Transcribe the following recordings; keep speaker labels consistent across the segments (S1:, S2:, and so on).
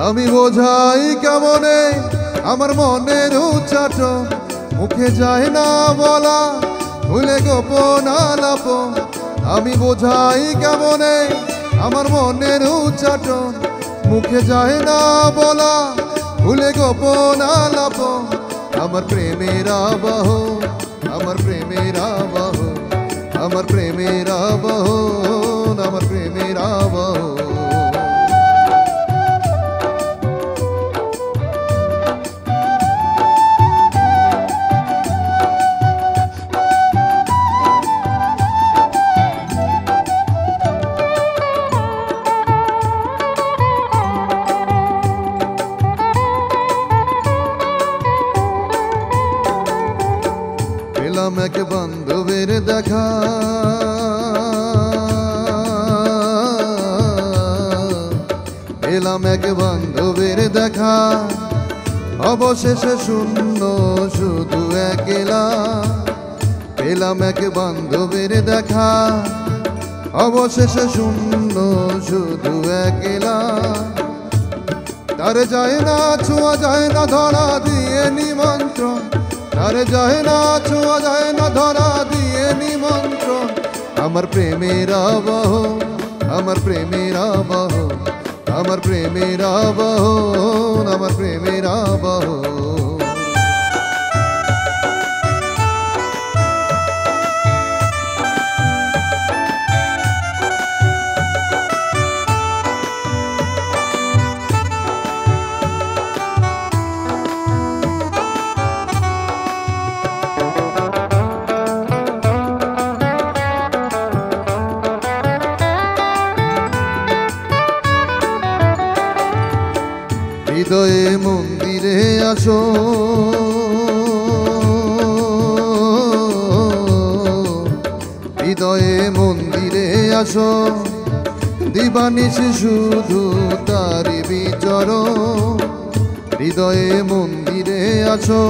S1: আমি বোঝাই কেমনে আমার মনের উচ্চাটন, মুখে যায় না বলা, ভুলে গোপন আলাপ। আমি বোঝাই কেমনে আমার মনের উচ্চাটন, মুখে যায় না বলা, ভুলে গোপন আলাপ। আমার প্রেমের আবহ, আমার প্রেমের আবহ, আমার প্রেমের আবহ, আমার প্রেমের আবহ। পেলাম এক বান্ধবের দেখা, পেলাম এক বান্ধবের দেখা, অবশেষে শূন্য শুধু একলা। পেলাম এক বান্ধবের দেখা, অবশেষে শূন্য শুধু একলা। তার যায় না ছোঁয়া যায় না ধরা দিয়ে নিমন্ত্রণ, তার যায় না ছোঁয়া যায় না ধরা দিয়ে নিমন্ত্রণ। আমার প্রেমের আবহ, আমার প্রেমের আবহ, আমার প্রেমের আবহ, আমার প্রেমের আবহ। হৃদয়ে মন্দিরে আসো, হৃদয়ে মন্দিরে আসো, দিবানিশি শুধু তারি বিচরণ। হৃদয়ে মন্দিরে আসো,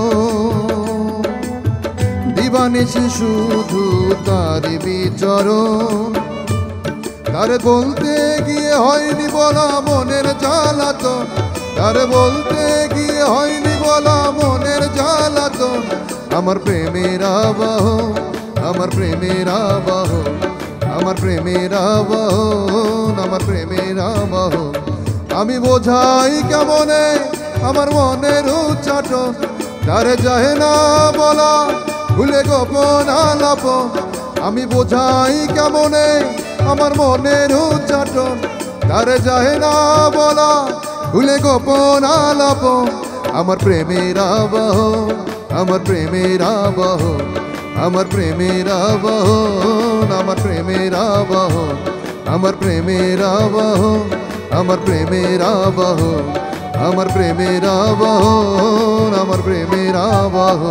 S1: দিবানিশি শুধু তারি বিচরণ। তার বলতে গিয়ে হয়নি বলা মনের জ্বালাতন, তার বলতে গিয়ে হয়নি বলা মনের জ্বালাতন। আমার প্রেমের আবহ, আমার প্রেমের আবহ, আমার প্রেমের আবহ, আমার প্রেমের আবহ। আমি বোঝাই কেমনে আমার মনের উচ্চাটন, তার যায় না বলা, ভুলে গোপন আলাপ। আমি বোঝাই কেমনে আমার মনের উচ্চাটন, তার যায় না বলা, ভুলে গোপন আলাপ। আমার প্রেমের আবহ, আমার প্রেমের আবহ, আমার প্রেমের আবহ, আমার প্রেমের আবহ, আমার প্রেমের আবহ, আমার প্রেমের আবহ, আমার প্রেমের আবহ, আমার প্রেমের আবহ।